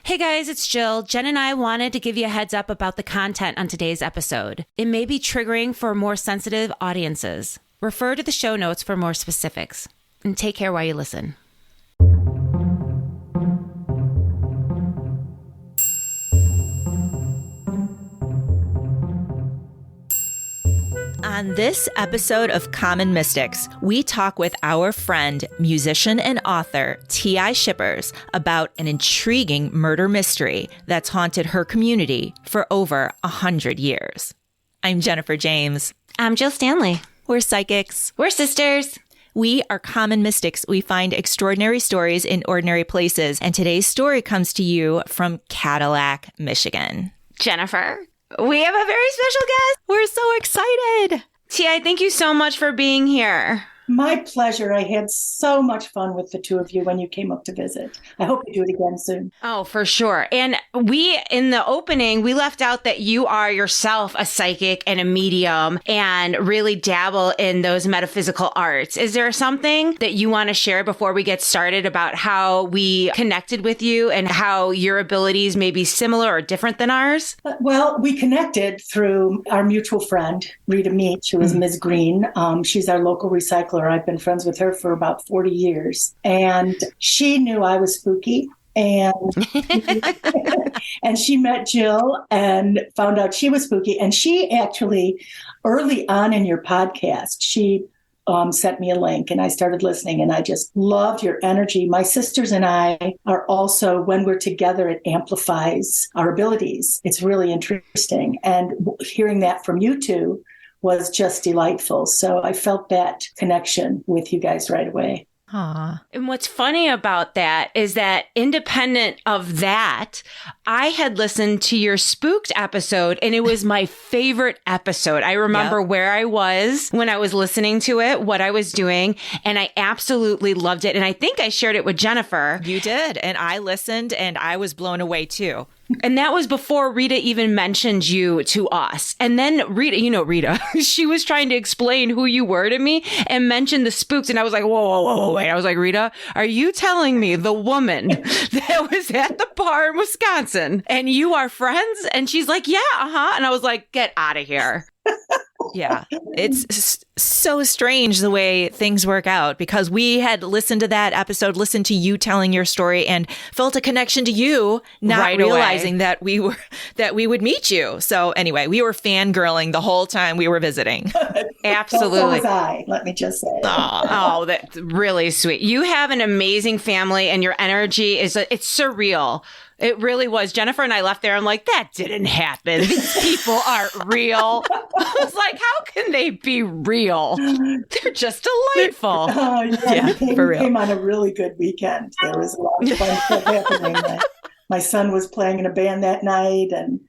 Hey guys, it's Jill. Jen and I wanted to give you a heads up about the content on today's episode. It may be triggering for more sensitive audiences. Refer to the show notes for more specifics. And take care while you listen. On this episode of Common Mystics, we talk with our friend, musician and author T.I. Shippers about an intriguing murder mystery that's haunted her community for over 100 years. I'm Jennifer James. I'm Jill Stanley. We're psychics. We're sisters. We are Common Mystics. We find extraordinary stories in ordinary places. And today's story comes to you from Cadillac, Michigan. Jennifer, we have a very special guest. We're so excited. T.I., thank you so much for being here. My pleasure. I had so much fun with the two of you when you came up to visit. I hope you do it again soon. Oh, for sure. And in the opening, we left out that you are yourself a psychic and a medium and really dabble in those metaphysical arts. Is there something that you want to share before we get started about how we connected with you and how your abilities may be similar or different than ours? Well, we connected through our mutual friend, Rita Meach, who is Ms. Green. She's our local recycler. I've been friends with her for about 40 years. And she knew I was spooky. And and she met Jill and found out she was spooky. And she actually, early on in your podcast, she sent me a link and I started listening and I just loved your energy. My sisters and I are also, when we're together, it amplifies our abilities. It's really interesting. And hearing that from you two was just delightful. So I felt that connection with you guys right away. Aww. And what's funny about that is that independent of that, I had listened to your Spooked episode and it was my favorite episode. I remember where I was when I was listening to it, what I was doing, and I absolutely loved it. And I think I shared it with Jennifer. You did. And I listened and I was blown away too. And that was before Rita even mentioned you to us. And then Rita, she was trying to explain who you were to me and mentioned the spooks. And I was like, whoa, wait. I was like, Rita, are you telling me the woman that was at the bar in Wisconsin and you are friends? And she's like, yeah, And I was like, get out of here. Yeah, it's so strange the way things work out because we had listened to that episode, listened to you telling your story and felt a connection to you, not right realizing away. that we would meet you. So anyway, we were fangirling the whole time we were visiting. Absolutely. So was I, let me just say. Oh, that's really sweet. You have an amazing family and your energy it's surreal. It really was. Jennifer and I left there. I'm like, that didn't happen. These people aren't real. I was like, how can they be real? They're just delightful. For real. We came on a really good weekend. There was a lot of fun stuff happening. My son was playing in a band that night. And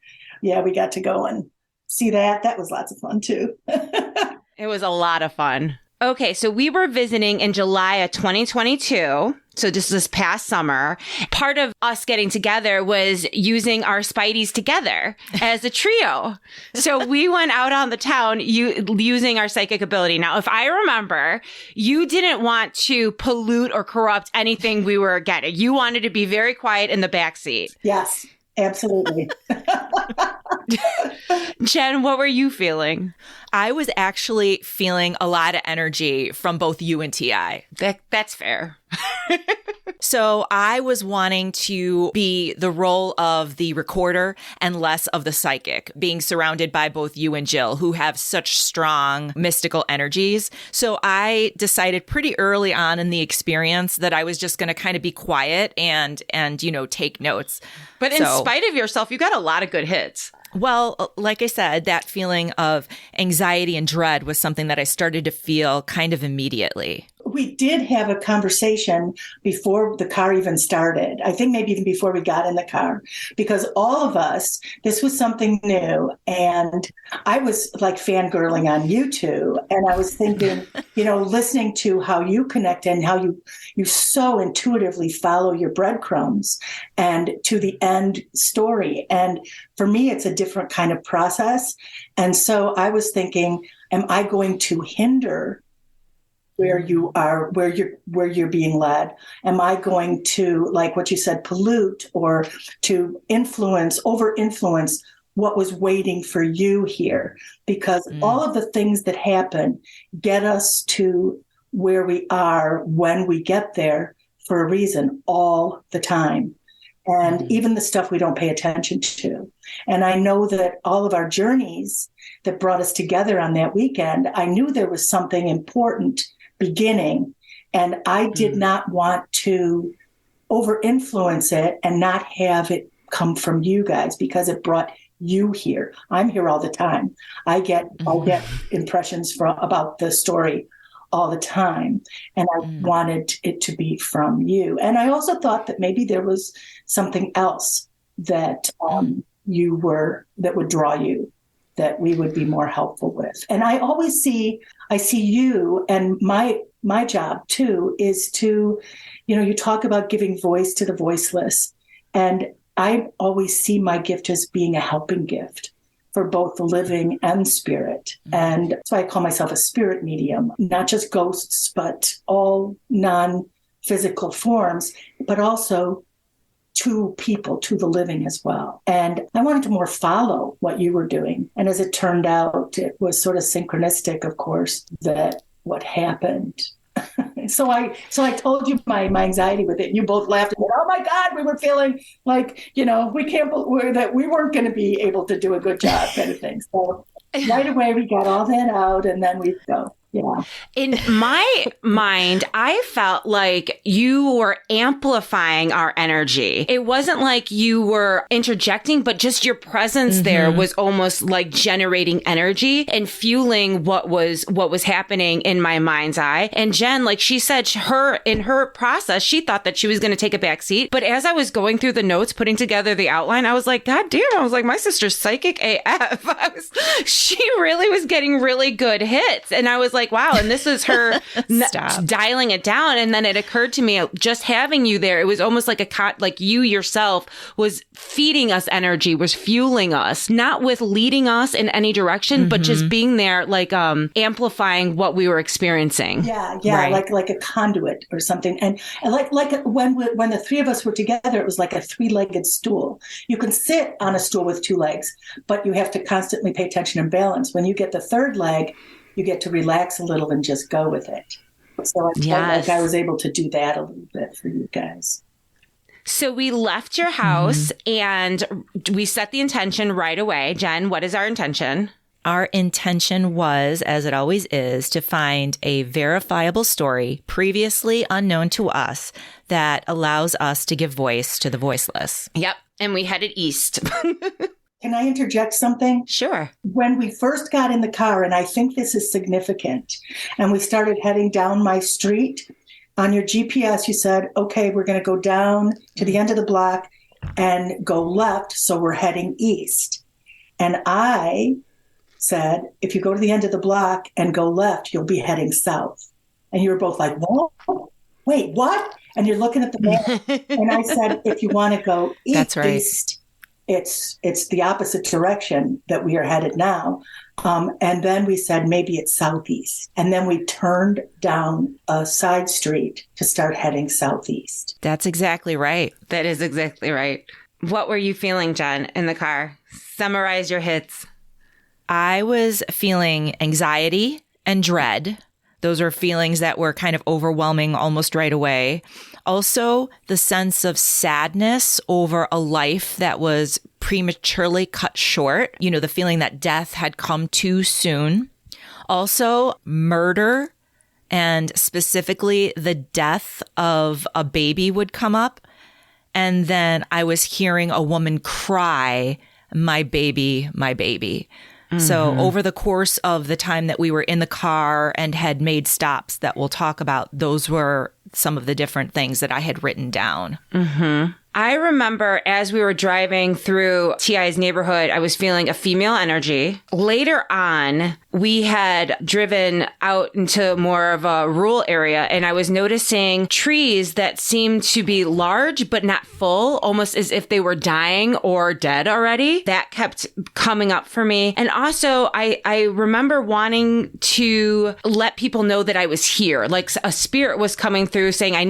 we got to go and see that. That was lots of fun too. It was a lot of fun. Okay, so we were visiting in July of 2022. So just this past summer. Part of us getting together was using our Spideys together as a trio. So we went out on the town using our psychic ability. Now, if I remember, you didn't want to pollute or corrupt anything we were getting. You wanted to be very quiet in the backseat. Yes, absolutely. Jen, what were you feeling? I was actually feeling a lot of energy from both you and T.I. That's fair. So I was wanting to be the role of the recorder and less of the psychic, being surrounded by both you and Jill, who have such strong mystical energies. So I decided pretty early on in the experience that I was just going to kind of be quiet and take notes. But in spite of yourself, you got a lot of good hits. Well, like I said, that feeling of anxiety and dread was something that I started to feel kind of immediately. We did have a conversation before the car even started. I think maybe even before we got in the car, because all of us, this was something new. And I was like fangirling on you two. And I was thinking, listening to how you connect and how you so intuitively follow your breadcrumbs and to the end story. And for me, it's a different kind of process. And so I was thinking, am I going to hinder where you are, where you're being led? Am I going to, like what you said, pollute or to over influence what was waiting for you here? Because all of the things that happen get us to where we are when we get there for a reason all the time. And even the stuff we don't pay attention to. And I know that all of our journeys that brought us together on that weekend, I knew there was something important beginning. And I did not want to over influence it and not have it come from you guys, because it brought you here. I'm here all the time. I get impressions about the story all the time. And I wanted it to be from you. And I also thought that maybe there was something else that that would draw you, that we would be more helpful with. And I see you, and my job too is to, you talk about giving voice to the voiceless. And I always see my gift as being a helping gift for both the living and spirit. And so I call myself a spirit medium, not just ghosts, but all non-physical forms, but also to people, to the living as well. And I wanted to more follow what you were doing. And as it turned out, it was sort of synchronistic, of course, that what happened. So I told you my anxiety with it. And you both laughed and said, "Oh my God, we were feeling like, we can't believe that we weren't going to be able to do a good job," kind of thing. So right away, we got all that out, and then we go. Yeah. In my mind, I felt like you were amplifying our energy. It wasn't like you were interjecting, but just your presence there was almost like generating energy and fueling what was happening in my mind's eye. And Jen, like she said, in her process, she thought that she was going to take a back seat. But as I was going through the notes, putting together the outline, I was like, God damn, I was like, my sister's psychic AF. She really was getting really good hits. And I was like, wow. And this is her dialing it down. And then it occurred to me, just having you there, it was almost like like you yourself was feeding us energy, was fueling us, not with leading us in any direction, but just being there, like amplifying what we were experiencing. Yeah, right. like a conduit or something. And like when the three of us were together, it was like a 3-legged stool. You can sit on a stool with 2 legs, but you have to constantly pay attention and balance. When you get the 3rd leg, you get to relax a little and just go with it. So I felt like I was able to do that a little bit for you guys. So we left your house and we set the intention right away. Jen, what is our intention? Our intention was, as it always is, to find a verifiable story previously unknown to us that allows us to give voice to the voiceless. Yep. And we headed east. Can I interject something? Sure. When we first got in the car, and I think this is significant, and we started heading down my street, on your GPS, you said, okay, we're going to go down to the end of the block and go left, so we're heading east. And I said, if you go to the end of the block and go left, you'll be heading south. And you were both like, whoa, wait, what? And you're looking at the map. And I said, if you want to go east, that's right. It's the opposite direction that we are headed now. And then we said, maybe it's southeast. And then we turned down a side street to start heading southeast. That's exactly right. That is exactly right. What were you feeling, Jen, in the car? Summarize your hits. I was feeling anxiety and dread. Those are feelings that were kind of overwhelming almost right away. Also, the sense of sadness over a life that was prematurely cut short. The feeling that death had come too soon. Also, murder, and specifically the death of a baby would come up. And then I was hearing a woman cry, "My baby, my baby." So over the course of the time that we were in the car and had made stops that we'll talk about, those were some of the different things that I had written down. I remember as we were driving through TI's neighborhood, I was feeling a female energy. Later on, we had driven out into more of a rural area, and I was noticing trees that seemed to be large but not full, almost as if they were dying or dead already. That kept coming up for me. And also, I remember wanting to let people know that I was here. Like a spirit was coming through saying, I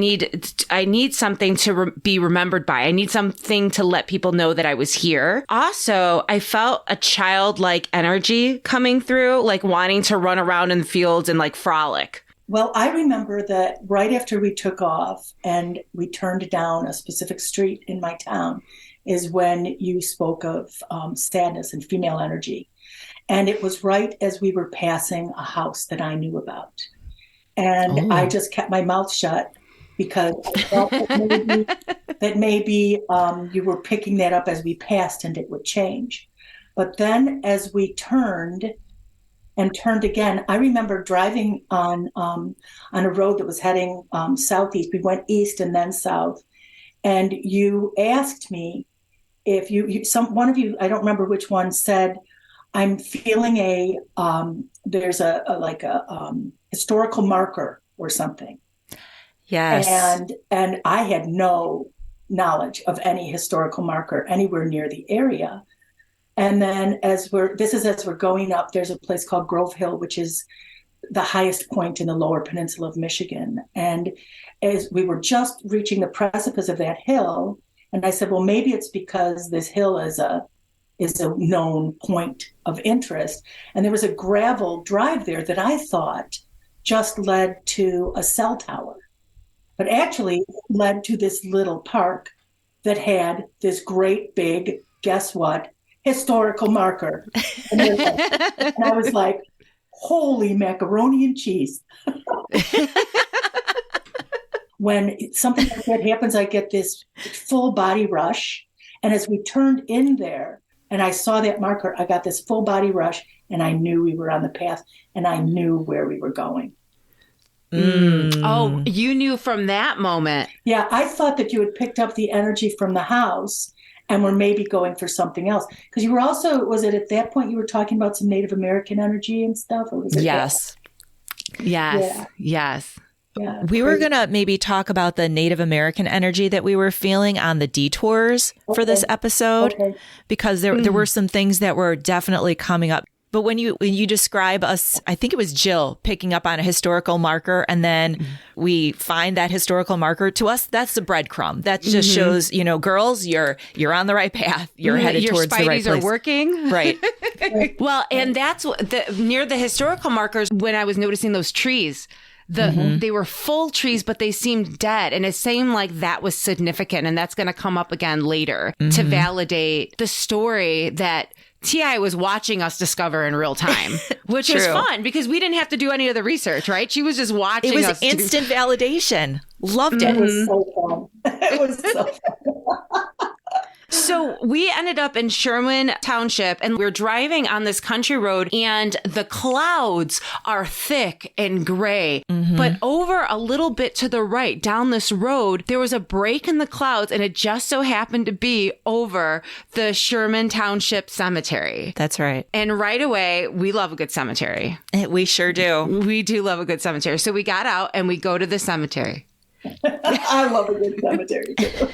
need something to be remembered by. I need something to let people know that I was here. Also, I felt a childlike energy coming through, like wanting to run around in the fields and like frolic. Well, I remember that right after we took off and we turned down a specific street in my town is when you spoke of sadness and female energy. And it was right as we were passing a house that I knew about. And I just kept my mouth shut because I felt that maybe you were picking that up as we passed and it would change. But then as we turned again, I remember driving on a road that was heading southeast. We went east and then south. And you asked me if one of you, I don't remember which one, said, I'm feeling there's a historical marker or something. Yes. And I had no knowledge of any historical marker anywhere near the area. And then as we're going up, there's a place called Grove Hill, which is the highest point in the lower peninsula of Michigan. And as we were just reaching the precipice of that hill, and I said, well, maybe it's because this hill is a known point of interest. And there was a gravel drive there that I thought just led to a cell tower, but actually led to this little park that had this great big, guess what, historical marker. And I was like, holy macaroni and cheese. When something like that happens, I get this full body rush. And as we turned in there and I saw that marker, I got this full body rush and I knew we were on the path and I knew where we were going. Oh, you knew from that moment. Yeah, I thought that you had picked up the energy from the house and were maybe going for something else. Because you were also, was it at that point you were talking about some Native American energy and stuff? Or was it Yes. Yes. Yes. Yeah, we were going to maybe talk about the Native American energy that we were feeling on the detours for this episode, because there were some things that were definitely coming up. But when you describe us, I think it was Jill picking up on a historical marker, and then we find that historical marker. To us, that's the breadcrumb. That just shows, girls, you're on the right path. You're headed towards the right place. Your Spideys are working. Right. Well, and that's near the historical markers when I was noticing those trees. They were full trees, but they seemed dead. And it seemed like that was significant. And that's going to come up again later to validate the story that TI was watching us discover in real time, which was fun because we didn't have to do any of the research, right? She was just watching us. It was instant validation. Loved it. It was so fun. It was so fun. So we ended up in Sherman Township and we're driving on this country road and the clouds are thick and gray. But over a little bit to the right down this road, there was a break in the clouds and it just so happened to be over the Sherman Township Cemetery. That's right. And right away, we love a good cemetery. We sure do. We do love a good cemetery. So we got out and we go to the cemetery. I love a good cemetery too.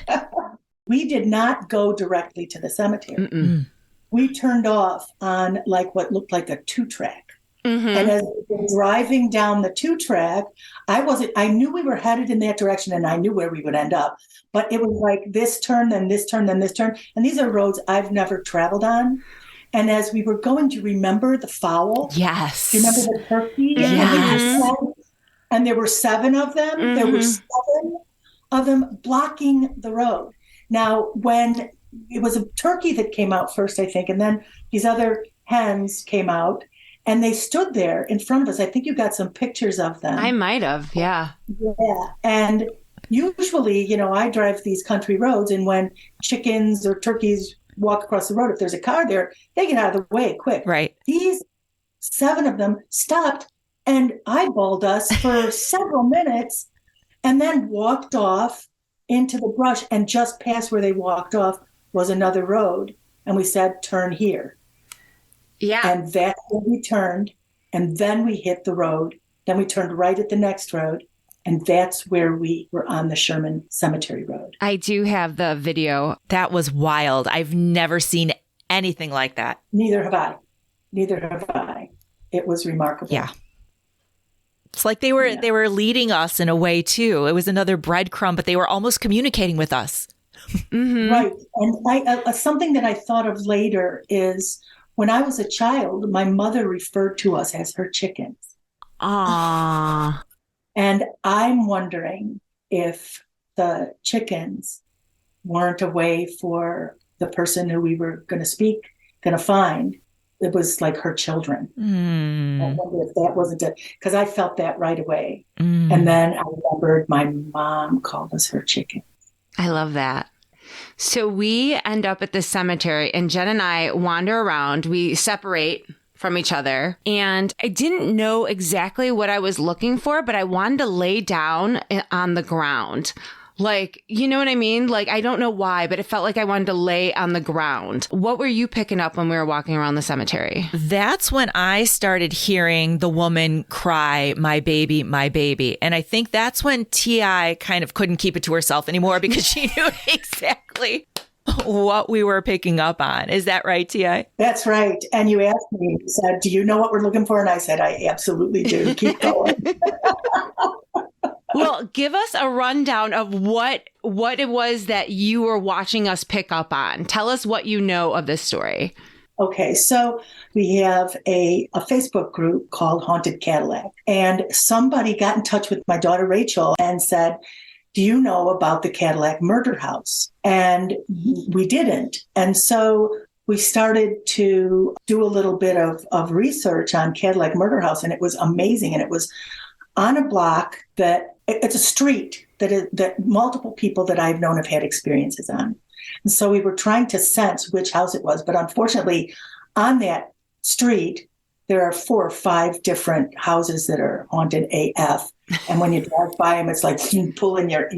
We did not go directly to the cemetery. We turned off on like what looked like a 2-track. And as we were driving down the 2-track, I knew we were headed in that direction and I knew where we would end up. But it was like this turn, then this turn, then this turn. And these are roads I've never traveled on. And as we were going, do you remember the fowl? Yes. Do you remember the turkey? Yes. And there were 7 of them. There were 7 of them blocking the road. Now, when it was a turkey that came out first, I think, and then these other hens came out and they stood there in front of us. I think you got some pictures of them. I might have, yeah. Yeah. And usually, I drive these country roads, and when chickens or turkeys walk across the road, if there's a car there, they get out of the way quick. Right. These 7 of them stopped and eyeballed us for several minutes and then walked off into the brush, and just past where they walked off was another road. And we said, turn here. Yeah. And that's where we turned. And then we hit the road. Then we turned right at the next road. And that's where we were on the Sherman Cemetery Road. I do have the video. That was wild. I've never seen anything like that. Neither have I. It was remarkable. Yeah. It's like they were leading us in a way too. It was another breadcrumb, but they were almost communicating with us. Mm-hmm. Right. And something that I thought of later is when I was a child, my mother referred to us as her chickens. Ah. And I'm wondering if the chickens weren't a way for the person who we were going to find. It was like her children. I wonder if that wasn't it, because I felt that right away. And then I remembered my mom called us her chicken. I love that. So we end up at the cemetery and Jen and I wander around. We separate from each other. And I didn't know exactly what I was looking for, but I wanted to lay down on the ground. Like, you know what I mean? Like, I don't know why, but it felt like I wanted to lay on the ground. What were you picking up when we were walking around the cemetery? That's when I started hearing the woman cry, my baby, my baby. And I think that's when T.I. kind of couldn't keep it to herself anymore because she knew exactly what we were picking up on. Is that right, T.I.? That's right. And you asked me, you said, do you know what we're looking for? And I said, I absolutely do. Keep going. Well, give us a rundown of what it was that you were watching us pick up on. Tell us what you know of this story. Okay, so we have a Facebook group called Haunted Cadillac. And somebody got in touch with my daughter, Rachel, and said, do you know about the Cadillac murder house? And we didn't. And so we started to do a little bit of research on Cadillac murder house, and it was amazing. And it was on a block that it's a street that multiple people that I've known have had experiences on. And so we were trying to sense which house it was. But unfortunately, on that street, there are 4 or 5 different houses that are haunted AF. And when you drive by them, it's like pulling your,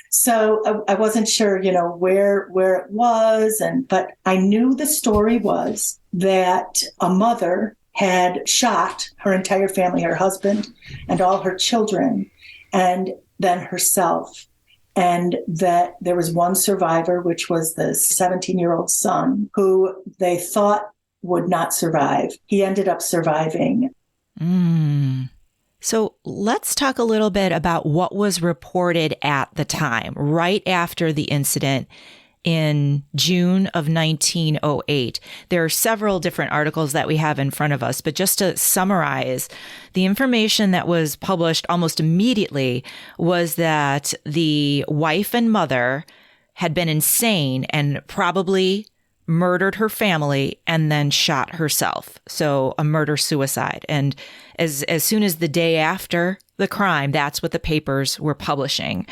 So I wasn't sure, where it was. But I knew the story was that a mother had shot her entire family, her husband and all her children, and then herself. And that there was one survivor, which was the 17-year-old son, who they thought would not survive. He ended up surviving. So let's talk a little bit about what was reported at the time, right after the incident in June of 1908. There are several different articles that we have in front of us, but just to summarize, the information that was published almost immediately was that the wife and mother had been insane and probably murdered her family and then shot herself. So a murder-suicide. And as soon as the day after the crime, that's what the papers were publishing.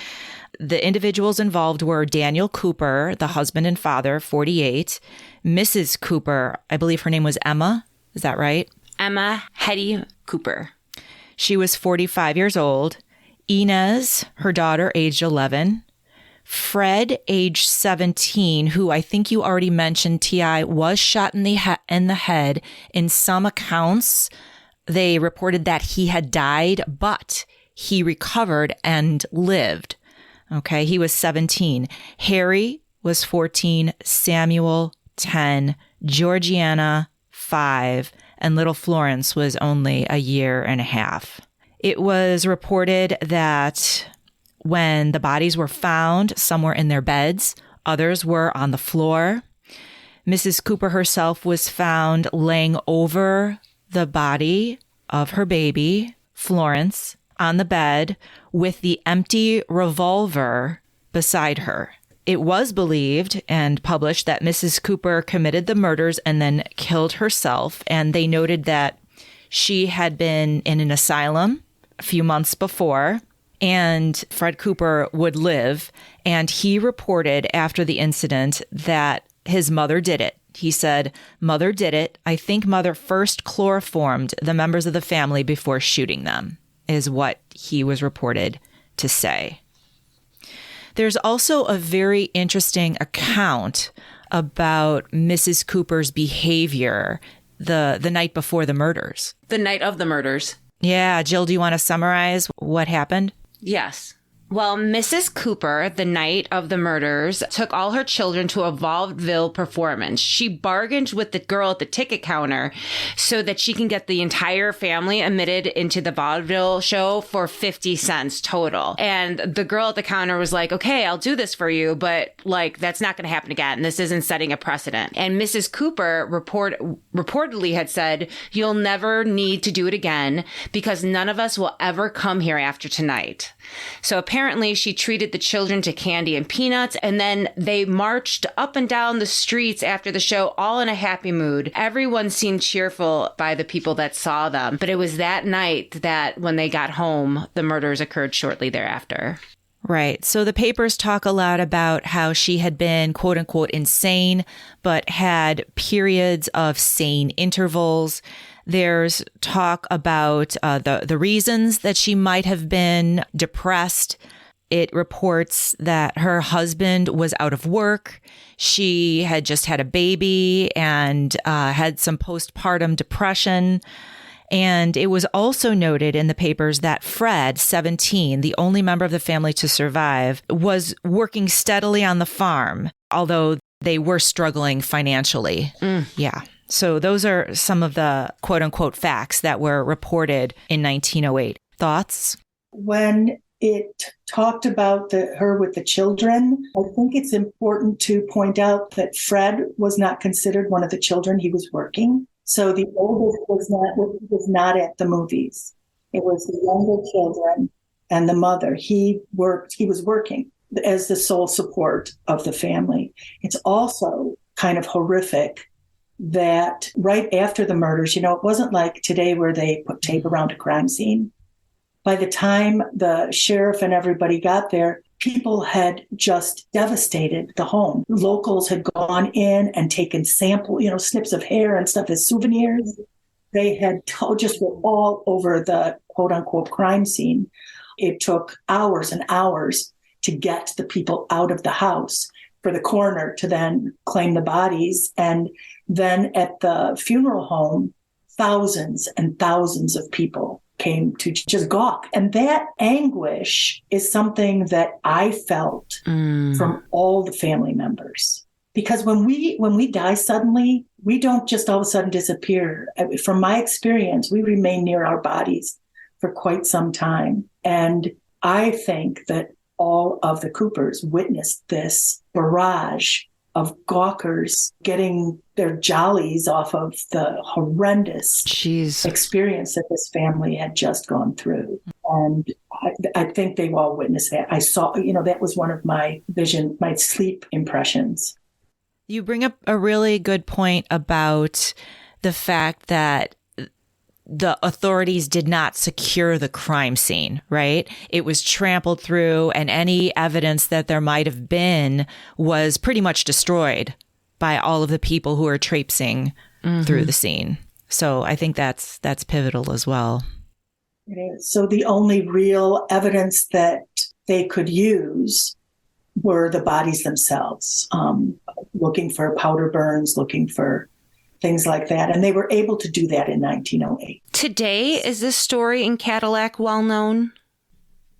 The individuals involved were Daniel Cooper, the husband and father, 48. Mrs. Cooper, I believe her name was Emma. Is that right? Emma Hetty Cooper. She was 45 years old. Inez, her daughter, aged 11. Fred, age 17, who I think you already mentioned, T.I., was shot in the head. In some accounts, they reported that he had died, but he recovered and lived. Okay, he was 17. Harry was 14, Samuel, 10, Georgiana, 5, and little Florence was only a year and a half. It was reported that when the bodies were found, some were in their beds, others were on the floor. Mrs. Cooper herself was found laying over the body of her baby, Florence, on the bed with the empty revolver beside her. It was believed and published that Mrs. Cooper committed the murders and then killed herself. And they noted that she had been in an asylum a few months before, and Fred Cooper would live. And he reported after the incident that his mother did it. He said, "Mother did it. I think mother first chloroformed the members of the family before shooting them," is what he was reported to say. There's also a very interesting account about Mrs. Cooper's behavior the night before the murders. The night of the murders. Yeah. Jill, do you want to summarize what happened? Yes. Well, Mrs. Cooper, the night of the murders, took all her children to a vaudeville performance. She bargained with the girl at the ticket counter so that she can get the entire family admitted into the vaudeville show for 50 cents total. And the girl at the counter was like, okay, I'll do this for you, but like, that's not going to happen again. This isn't setting a precedent. And Mrs. Cooper reportedly had said, you'll never need to do it again because none of us will ever come here after tonight. So apparently she treated the children to candy and peanuts, and then they marched up and down the streets after the show, all in a happy mood. Everyone seemed cheerful by the people that saw them. But it was that night that when they got home, the murders occurred shortly thereafter. Right. So the papers talk a lot about how she had been, quote unquote, insane, but had periods of sane intervals. There's talk about the reasons that she might have been depressed. It reports that her husband was out of work. She had just had a baby and had some postpartum depression. And it was also noted in the papers that Fred, 17, the only member of the family to survive, was working steadily on the farm, although they were struggling financially. Yeah. So those are some of the quote unquote facts that were reported in 1908. Thoughts? When it talked about her with the children, I think it's important to point out that Fred was not considered one of the children. He was working. So the oldest was not at the movies. It was the younger children and the mother. He was working as the sole support of the family. It's also kind of horrific that right after the murders, it wasn't like today where they put tape around a crime scene. By the time the sheriff and everybody got there, people had just devastated the home. Locals had gone in and taken snips of hair and stuff as souvenirs. They had just were all over the quote unquote crime scene. It took hours and hours to get the people out of the house for the coroner to then claim the bodies. And then at the funeral home, thousands and thousands of people came to just gawk. And that anguish is something that I felt from all the family members. Because when we die suddenly, we don't just all of a sudden disappear. From my experience, we remain near our bodies for quite some time. And I think that all of the Coopers witnessed this barrage of gawkers getting their jollies off of the horrendous experience that this family had just gone through. And I think they've all witnessed that. I saw, that was one of my sleep impressions. You bring up a really good point about the fact that the authorities did not secure the crime scene, right? It was trampled through, and any evidence that there might have been was pretty much destroyed by all of the people who are traipsing through the scene. So I think that's pivotal as well. It is. So the only real evidence that they could use were the bodies themselves, looking for powder burns, looking for things like that. And they were able to do that in 1908. Today, is this story in Cadillac well known?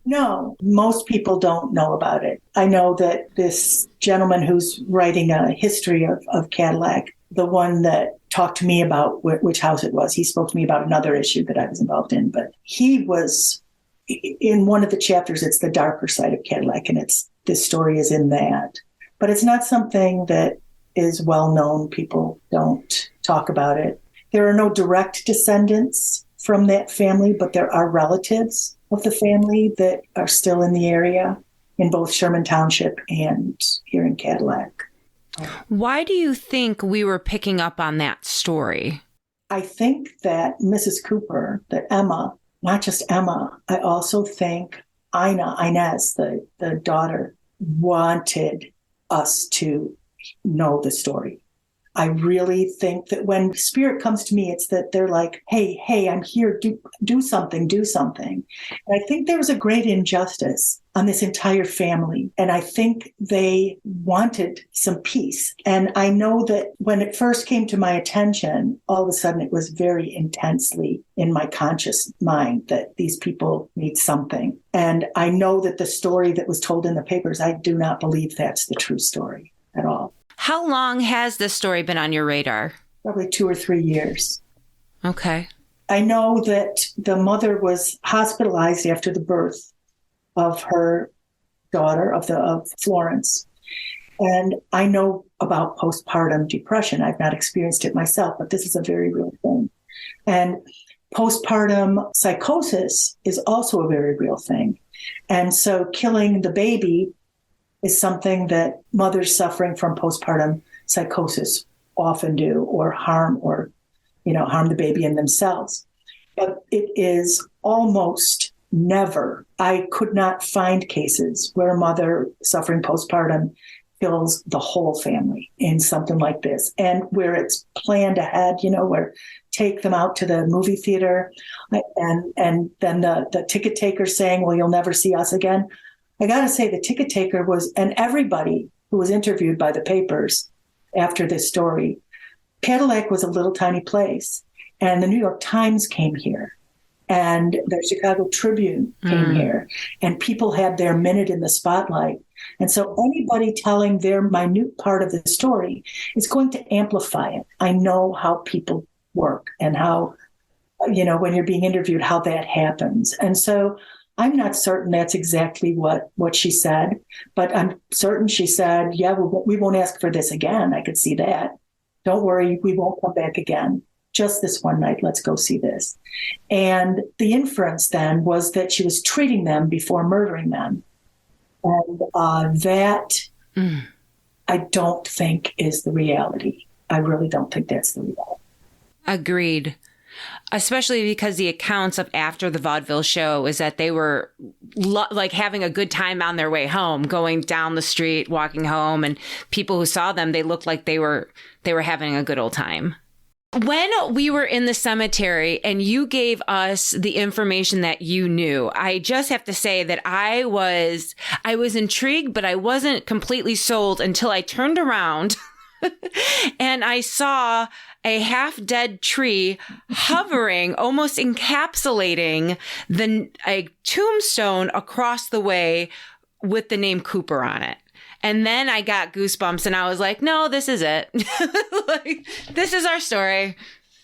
No, most people don't know about it. I know that this gentleman who's writing a history of Cadillac, the one that talked to me about which house it was, he spoke to me about another issue that I was involved in. But he was, in one of the chapters, it's the darker side of Cadillac, and this story is in that. But it's not something that is well known. People don't talk about it. There are no direct descendants from that family, but there are relatives of the family that are still in the area in both Sherman Township and here in Cadillac. Why do you think we were picking up on that story? I think that Mrs. Cooper, that Emma, not just Emma, I also think Inez, the daughter, wanted us to know the story. I really think that when spirit comes to me, it's that they're like, hey, I'm here, do something. And I think there was a great injustice on this entire family. And I think they wanted some peace. And I know that when it first came to my attention, all of a sudden it was very intensely in my conscious mind that these people need something. And I know that the story that was told in the papers, I do not believe that's the true story at all. How long has this story been on your radar? Probably 2 or 3 years. Okay. I know that the mother was hospitalized after the birth of her daughter, of Florence. And I know about postpartum depression. I've not experienced it myself, but this is a very real thing. And postpartum psychosis is also a very real thing. And so killing the baby is something that mothers suffering from postpartum psychosis often do, or harm the baby and themselves. But it is almost never, I could not find cases where a mother suffering postpartum kills the whole family in something like this, and where it's planned ahead, where take them out to the movie theater and then the ticket taker saying, well, you'll never see us again. I got to say, the ticket taker and everybody who was interviewed by the papers after this story, Cadillac was a little tiny place, and the New York Times came here, and the Chicago Tribune came here, and people had their minute in the spotlight. And so anybody telling their minute part of the story is going to amplify it. I know how people work and how, when you're being interviewed, how that happens. And so I'm not certain that's exactly what she said, but I'm certain she said, yeah, we won't ask for this again. I could see that. Don't worry, we won't come back again. Just this one night, let's go see this. And the inference then was that she was treating them before murdering them. And that I don't think is the reality. I really don't think that's the reality. Agreed. Especially because the accounts of after the vaudeville show is that they were like having a good time on their way home, going down the street, walking home, and people who saw them, they looked like they were having a good old time. When we were in the cemetery and you gave us the information that you knew, I just have to say that I was intrigued, but I wasn't completely sold until I turned around and I saw a half-dead tree hovering, almost encapsulating a tombstone across the way with the name Cooper on it. And then I got goosebumps and I was like, no, this is it. This is our story.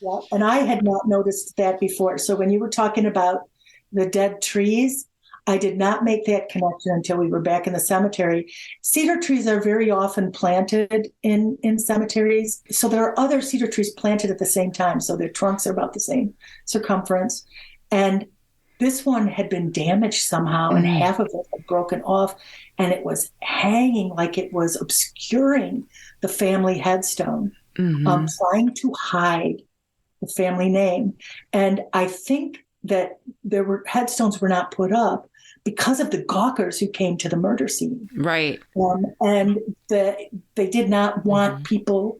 Yeah, and I had not noticed that before. So when you were talking about the dead trees, I did not make that connection until we were back in the cemetery. Cedar trees are very often planted in cemeteries. So there are other cedar trees planted at the same time. So their trunks are about the same circumference. And this one had been damaged somehow, and half of it had broken off, and it was hanging like it was obscuring the family headstone, trying to hide the family name. And I think that headstones were not put up because of the gawkers who came to the murder scene. Right. And they did not want people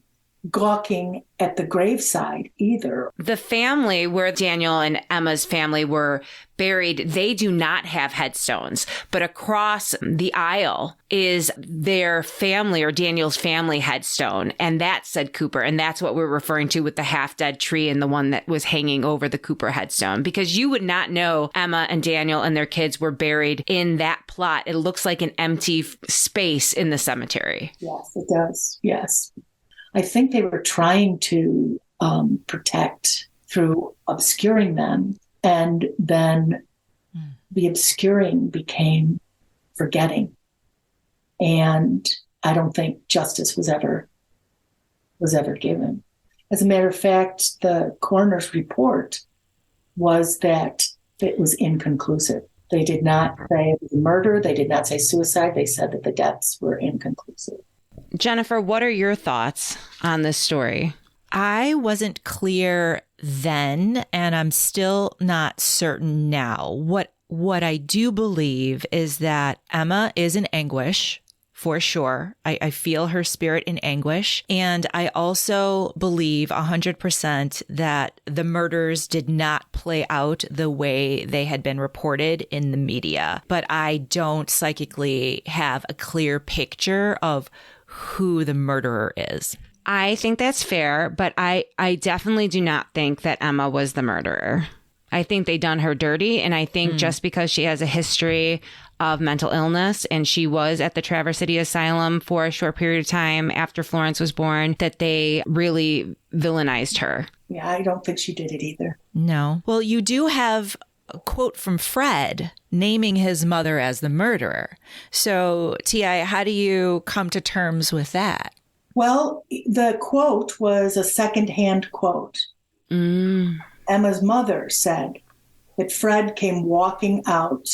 gawking at the graveside either. The family where Daniel and Emma's family were buried, they do not have headstones, but across the aisle is their family or Daniel's family headstone. And that said Cooper. And that's what we're referring to with the half-dead tree and the one that was hanging over the Cooper headstone, because you would not know Emma and Daniel and their kids were buried in that plot. It looks like an empty space in the cemetery. Yes, it does. Yes. I think they were trying to protect through obscuring them, and then the obscuring became forgetting. And I don't think justice was ever given. As a matter of fact, the coroner's report was that it was inconclusive. They did not say it was a murder. They did not say suicide. They said that the deaths were inconclusive. Jennifer, what are your thoughts on this story? I wasn't clear then, and I'm still not certain now. What I do believe is that Emma is in anguish for sure. I feel her spirit in anguish. And I also believe 100% that the murders did not play out the way they had been reported in the media. But I don't psychically have a clear picture of who the murderer is. I think that's fair, but I definitely do not think that Emma was the murderer. I think they done her dirty. And I think just because she has a history of mental illness and she was at the Traverse City Asylum for a short period of time after Florence was born, that they really villainized her. Yeah, I don't think she did it either. No. Well, you do have a quote from Fred naming his mother as the murderer. So, T.I., how do you come to terms with that? Well, the quote was a secondhand quote. Emma's mother said that Fred came walking out,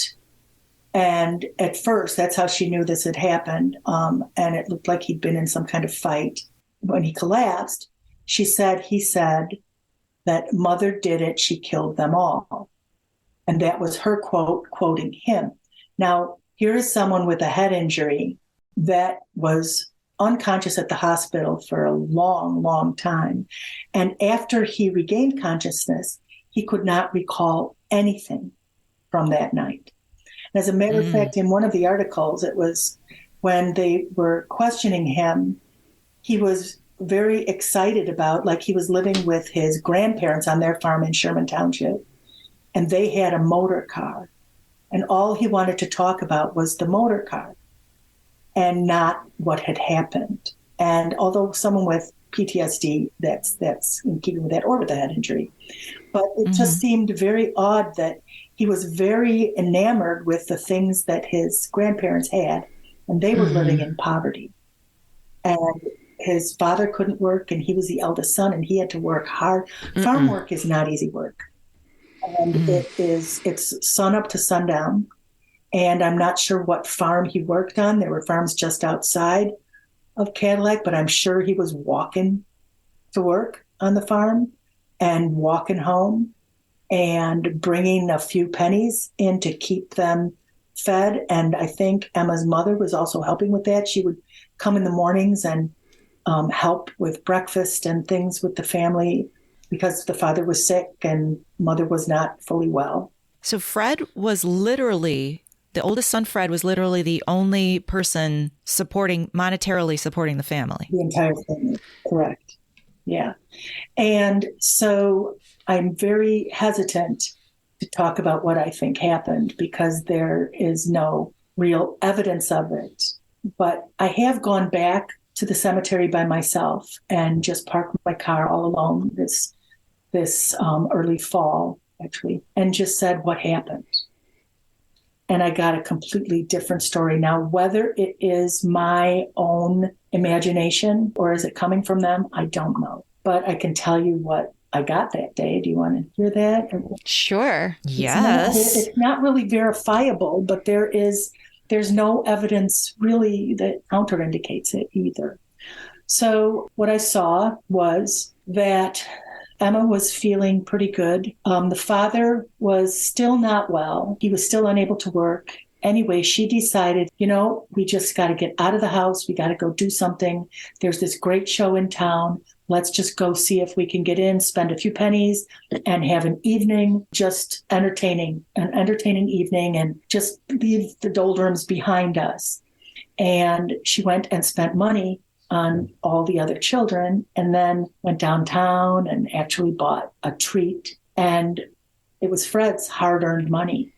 and at first, that's how she knew this had happened, and it looked like he'd been in some kind of fight. When he collapsed, he said that mother did it, she killed them all. And that was her quote, quoting him. Now, here is someone with a head injury that was unconscious at the hospital for a long, long time. And after he regained consciousness, he could not recall anything from that night. And as a matter of fact, in one of the articles, it was when they were questioning him, he was very excited about, like he was living with his grandparents on their farm in Sherman Township, and they had a motor car. And all he wanted to talk about was the motor car and not what had happened. And although someone with PTSD, that's in keeping with that or with a head injury. But it just seemed very odd that he was very enamored with the things that his grandparents had, and they were living in poverty. And his father couldn't work, and he was the eldest son, and he had to work hard. Farm work is not easy work. And it's sun up to sundown. And I'm not sure what farm he worked on. There were farms just outside of Cadillac, but I'm sure he was walking to work on the farm and walking home and bringing a few pennies in to keep them fed. And I think Emma's mother was also helping with that. She would come in the mornings and help with breakfast and things with the family because the father was sick and mother was not fully well. So Fred was literally, the oldest son, Fred, was literally the only person monetarily supporting the family. The entire family, correct. Yeah. And so I'm very hesitant to talk about what I think happened because there is no real evidence of it. But I have gone back to the cemetery by myself and just parked my car all alone this early fall, actually, and just said what happened. And I got a completely different story. Now, whether it is my own imagination or is it coming from them, I don't know. But I can tell you what I got that day. Do you want to hear that? Sure. Yes. It's not really verifiable, but there's no evidence really that counterindicates it either. So what I saw was that Emma was feeling pretty good. The father was still not well. He was still unable to work. Anyway, she decided, we just got to get out of the house. We got to go do something. There's this great show in town. Let's just go see if we can get in, spend a few pennies, and have an evening, just an entertaining evening, and just leave the doldrums behind us. And she went and spent money on all the other children, and then went downtown and actually bought a treat. And it was Fred's hard-earned money.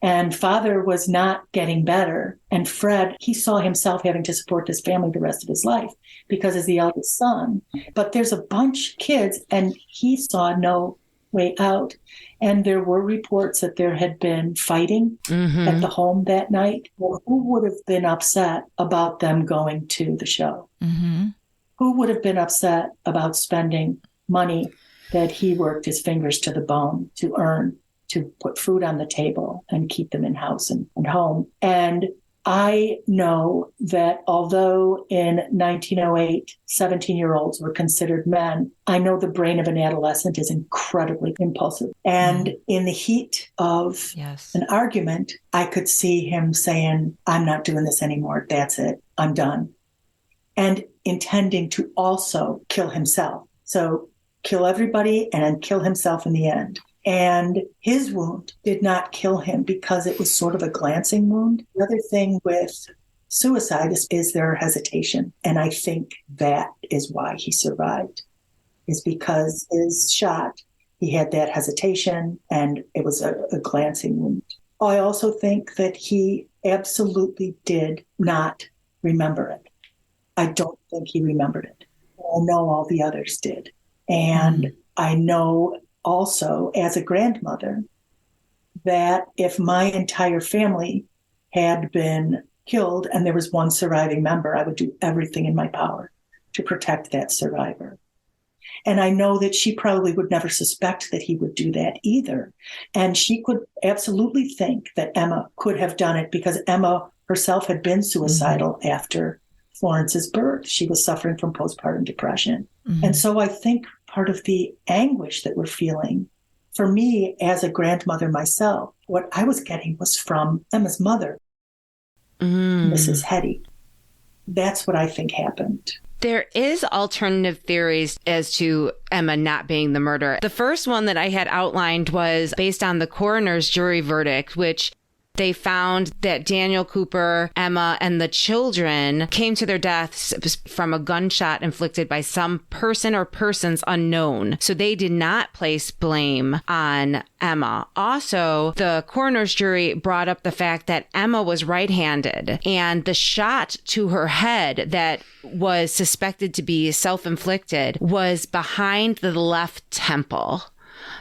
And father was not getting better. And Fred, he saw himself having to support this family the rest of his life because he's the eldest son. But there's a bunch of kids, and he saw no way out. And there were reports that there had been fighting at the home that night. Well, who would have been upset about them going to the show? Who would have been upset about spending money that he worked his fingers to the bone to earn, to put food on the table and keep them in house and home? And I know that although in 1908, 17-year-olds were considered men, I know the brain of an adolescent is incredibly impulsive. And in the heat of an argument, I could see him saying, I'm not doing this anymore. That's it. I'm done. And intending to also kill himself. So kill everybody and then kill himself in the end. And his wound did not kill him because it was sort of a glancing wound. The other thing with suicide is their hesitation. And I think that is why he survived, is because his shot, he had that hesitation and it was a glancing wound. I also think that he absolutely did not remember it. I don't think he remembered it. I know all the others did. And I know also, as a grandmother, that if my entire family had been killed and there was one surviving member, I would do everything in my power to protect that survivor. And I know that she probably would never suspect that he would do that either. And she could absolutely think that Emma could have done it because Emma herself had been suicidal after Florence's birth. She was suffering from postpartum depression. And so I think part of the anguish that we're feeling, for me as a grandmother myself, what I was getting was from Emma's mother, Mrs. Hetty. That's what I think happened. There is alternative theories as to Emma not being the murderer. The first one that I had outlined was based on the coroner's jury verdict, which they found that Daniel Cooper, Emma, and the children came to their deaths from a gunshot inflicted by some person or persons unknown. So they did not place blame on Emma. Also, the coroner's jury brought up the fact that Emma was right-handed, and the shot to her head that was suspected to be self-inflicted was behind the left temple.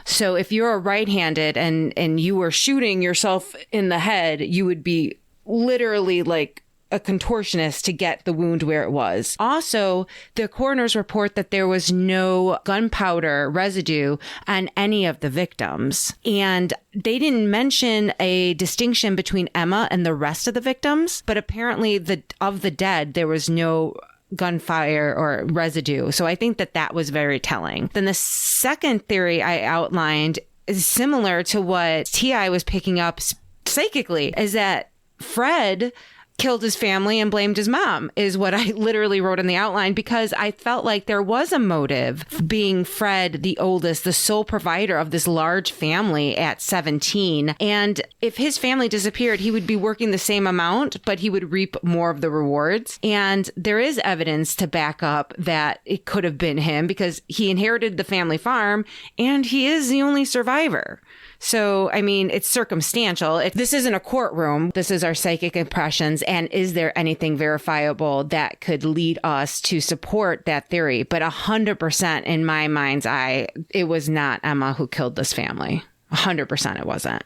So if you're a right-handed and you were shooting yourself in the head, you would be literally like a contortionist to get the wound where it was. Also, the coroners report that there was no gunpowder residue on any of the victims. And they didn't mention a distinction between Emma and the rest of the victims, but apparently of the dead, there was no gunfire or residue. So I think that was very telling. Then the second theory I outlined is similar to what T.I. was picking up psychically, is that Fred killed his family and blamed his mom, is what I literally wrote in the outline, because I felt like there was a motive, being Fred, the oldest, the sole provider of this large family at 17. And if his family disappeared, he would be working the same amount, but he would reap more of the rewards. And there is evidence to back up that it could have been him because he inherited the family farm and he is the only survivor. So, I mean, it's circumstantial. This isn't a courtroom. This is our psychic impressions. And is there anything verifiable that could lead us to support that theory? But 100% in my mind's eye, it was not Emma who killed this family. 100% it wasn't.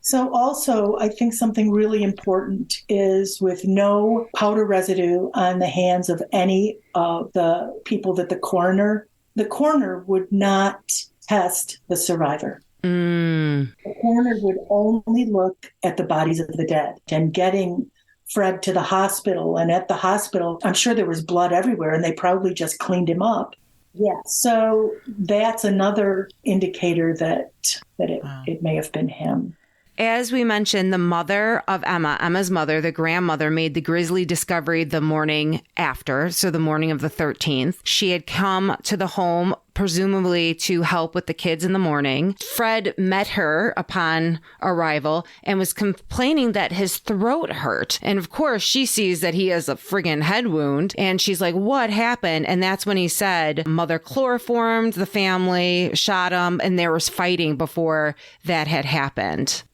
So also, I think something really important is with no powder residue on the hands of any of the people that the coroner would not test the survivor. The coroner would only look at the bodies of the dead, and getting Fred to the hospital. And at the hospital, I'm sure there was blood everywhere and they probably just cleaned him up. Yeah. So that's another indicator that it may have been him. As we mentioned, the mother of Emma's mother, the grandmother, made the grisly discovery the morning after, so the morning of the 13th. She had come to the home, presumably to help with the kids in the morning. Fred met her upon arrival and was complaining that his throat hurt. And of course, she sees that he has a friggin' head wound. And she's like, what happened? And that's when he said, mother chloroformed the family, shot him, and there was fighting before that had happened.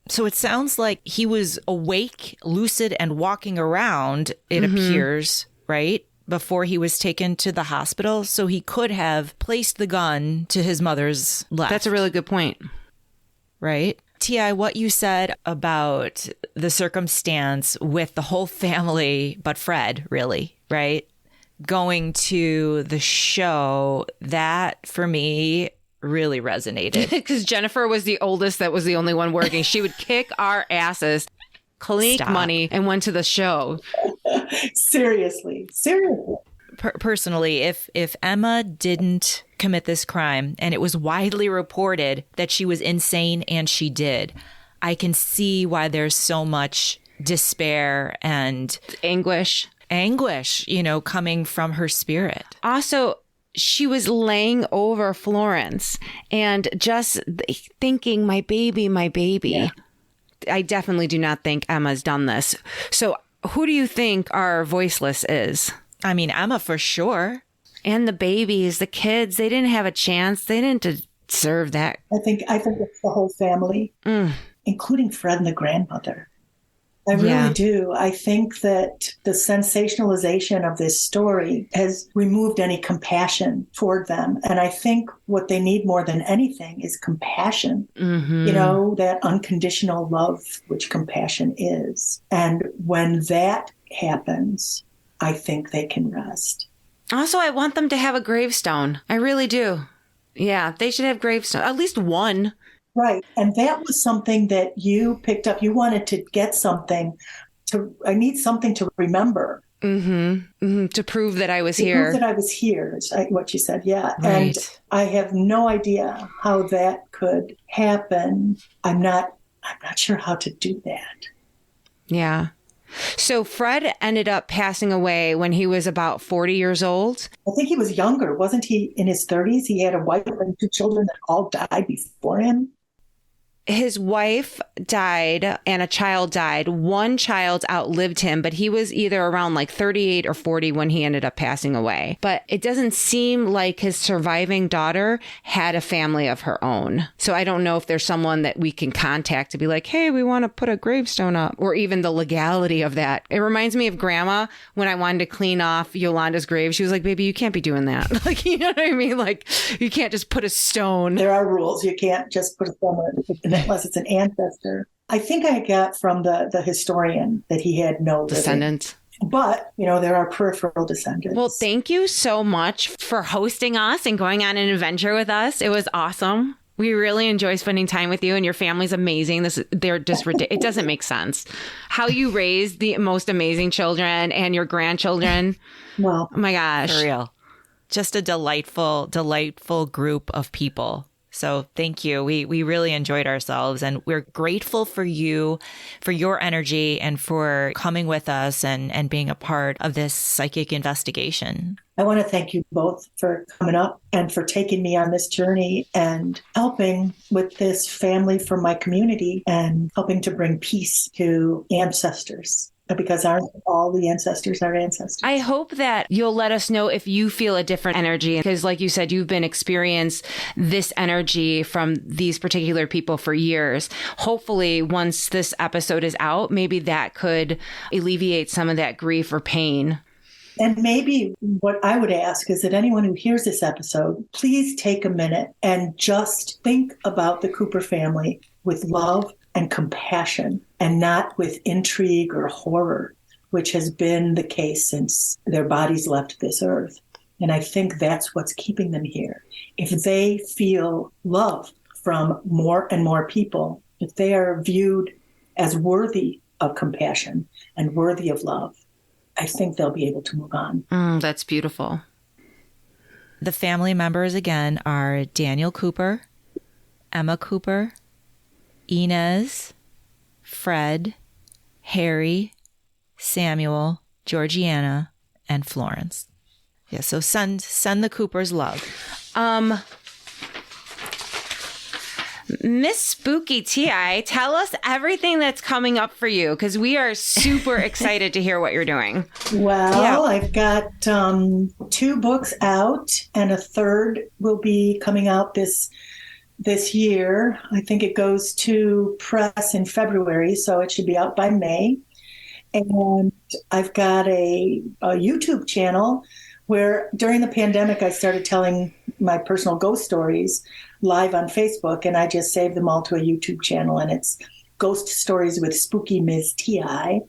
So it sounds like he was awake, lucid, and walking around, it appears, right? Before he was taken to the hospital. So he could have placed the gun to his mother's left. That's a really good point. Right? T.I., what you said about the circumstance with the whole family, but Fred, really, right? Going to the show, that for me really resonated. Because Jennifer was the oldest that was the only one working. She would kick our asses. Clinique Stop. money and went to the show. Seriously. Personally, if Emma didn't commit this crime and it was widely reported that she was insane and she did, I can see why there's so much despair and Anguish, coming from her spirit. Also, she was laying over Florence and just thinking, my baby, my baby. Yeah. I definitely do not think Emma's done this. So who do you think our voiceless is? I mean, Emma for sure. And the babies, the kids, they didn't have a chance. They didn't deserve that. I think it's the whole family, including Fred and the grandmother. I really do. I think that the sensationalization of this story has removed any compassion toward them. And I think what they need more than anything is compassion, that unconditional love, which compassion is. And when that happens, I think they can rest. Also, I want them to have a gravestone. I really do. Yeah, they should have gravestone. At least one. Right. And that was something that you picked up. You wanted to get something I need something to remember. To prove that I was here. Prove that I was here is what you said. Yeah. Right. And I have no idea how that could happen. I'm not sure how to do that. Yeah. So Fred ended up passing away when he was about 40 years old. I think he was younger. Wasn't he in his 30s? He had a wife and 2 children that all died before him. His wife died and a child died. One child outlived him, but he was either around like 38 or 40 when he ended up passing away. But it doesn't seem like his surviving daughter had a family of her own. So I don't know if there's someone that we can contact to be like, hey, we want to put a gravestone up, or even the legality of that. It reminds me of Grandma when I wanted to clean off Yolanda's grave. She was like, baby, you can't be doing that. Like, you know what I mean? Like, you can't just put a stone. There are rules. You can't just put a stone unless it's an ancestor. I think I got from the historian that he had no descendants. But, there are peripheral descendants. Well, thank you so much for hosting us and going on an adventure with us. It was awesome. We really enjoy spending time with you, and your family's amazing. They're just ridiculous. It doesn't make sense how you raise the most amazing children and your grandchildren. Well, oh my gosh. For real. Just a delightful group of people. So thank you. We really enjoyed ourselves, and we're grateful for you, for your energy, and for coming with us and being a part of this psychic investigation. I want to thank you both for coming up and for taking me on this journey and helping with this family for my community and helping to bring peace to ancestors. Because aren't all the ancestors our ancestors? I hope that you'll let us know if you feel a different energy. Because like you said, you've been experiencing this energy from these particular people for years. Hopefully, once this episode is out, maybe that could alleviate some of that grief or pain. And maybe what I would ask is that anyone who hears this episode, please take a minute and just think about the Cooper family with love and compassion, and not with intrigue or horror, which has been the case since their bodies left this earth. And I think that's what's keeping them here. If they feel love from more and more people, if they are viewed as worthy of compassion and worthy of love, I think they'll be able to move on. That's beautiful. The family members, again, are Daniel Cooper, Emma Cooper, Inez, Fred, Harry, Samuel, Georgiana, and Florence. Yeah, so send the Coopers love. Miss Spooky T.I., tell us everything that's coming up for you, because we are super excited to hear what you're doing. Well, I've got 2 books out, and a third will be coming out this year. I think it goes to press in February, so it should be out by May. And I've got a YouTube channel where during the pandemic, I started telling my personal ghost stories live on Facebook, and I just saved them all to a YouTube channel, and it's Ghost Stories with Spooky Ms. T.I.,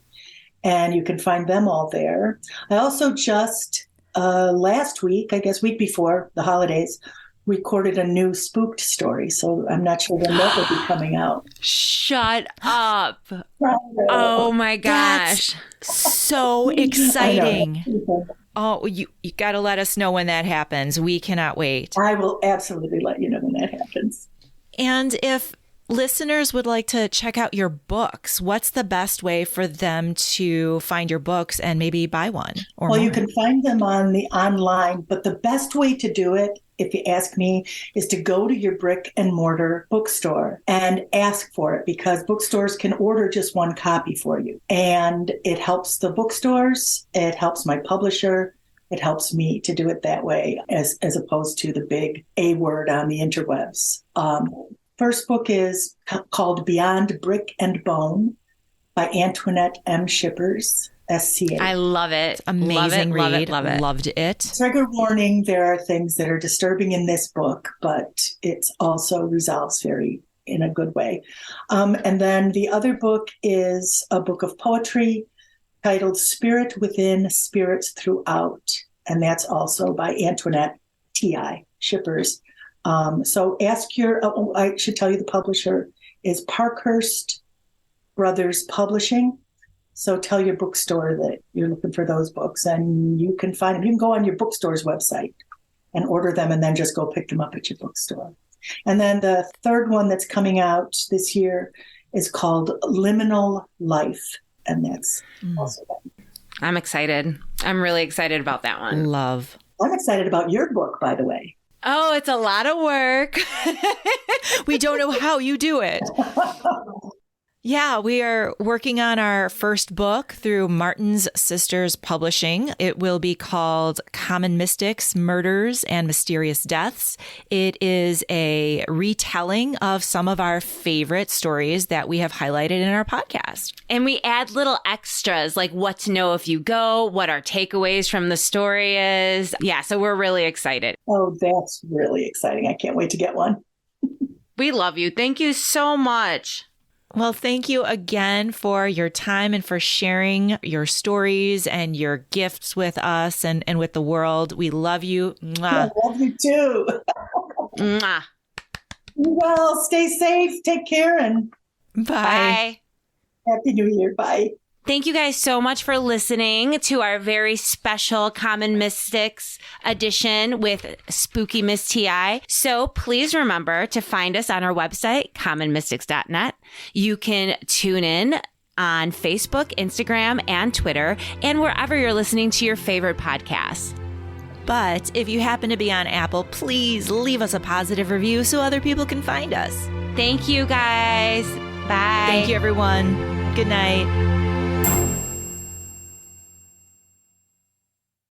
and you can find them all there. I also just, last week, I guess week before the holidays, recorded a new spooked story. So I'm not sure when that will be coming out. Shut up. Oh my gosh. So exciting. Oh, you got to let us know when that happens. We cannot wait. I will absolutely let you know when that happens. And if listeners would like to check out your books, what's the best way for them to find your books and maybe buy one? Or well, more? You can find them on the online, but the best way to do it, if you ask me, is to go to your brick and mortar bookstore and ask for it, because bookstores can order just one copy for you. And it helps the bookstores, it helps my publisher, it helps me to do it that way as opposed to the big A word on the interwebs. First book is called Beyond Brick and Bone by Antoinette M. Shippers, SCA. I love it. Amazing read. Love it. Loved it. Trigger warning, there are things that are disturbing in this book, but it also resolves very in a good way. And then the other book is a book of poetry titled Spirit Within, Spirits Throughout. And that's also by Antoinette T.I. Shippers. So ask I should tell you the publisher is Parkhurst Brothers Publishing. So tell your bookstore that you're looking for those books and you can find them. You can go on your bookstore's website and order them and then just go pick them up at your bookstore. And then the third one that's coming out this year is called Liminal Life. And that's also that. I'm excited. I'm really excited about that one. Love. I'm excited about your book, by the way. Oh, it's a lot of work. We don't know how you do it. Yeah, we are working on our first book through Martin's Sisters Publishing. It will be called Common Mystics, Murders, and Mysterious Deaths. It is a retelling of some of our favorite stories that we have highlighted in our podcast. And we add little extras like what to know if you go, what our takeaways from the story is. Yeah, so we're really excited. Oh, that's really exciting. I can't wait to get one. We love you. Thank you so much. Well, thank you again for your time and for sharing your stories and your gifts with us and with the world. We love you. Mwah. I love you too. Mwah. Well, stay safe, take care, and Bye. Happy New Year. Bye. Thank you guys so much for listening to our very special Common Mystics edition with Spooky Miss T.I. So please remember to find us on our website, commonmystics.net. You can tune in on Facebook, Instagram, and Twitter, and wherever you're listening to your favorite podcasts. But if you happen to be on Apple, please leave us a positive review so other people can find us. Thank you, guys. Bye. Thank you, everyone. Good night.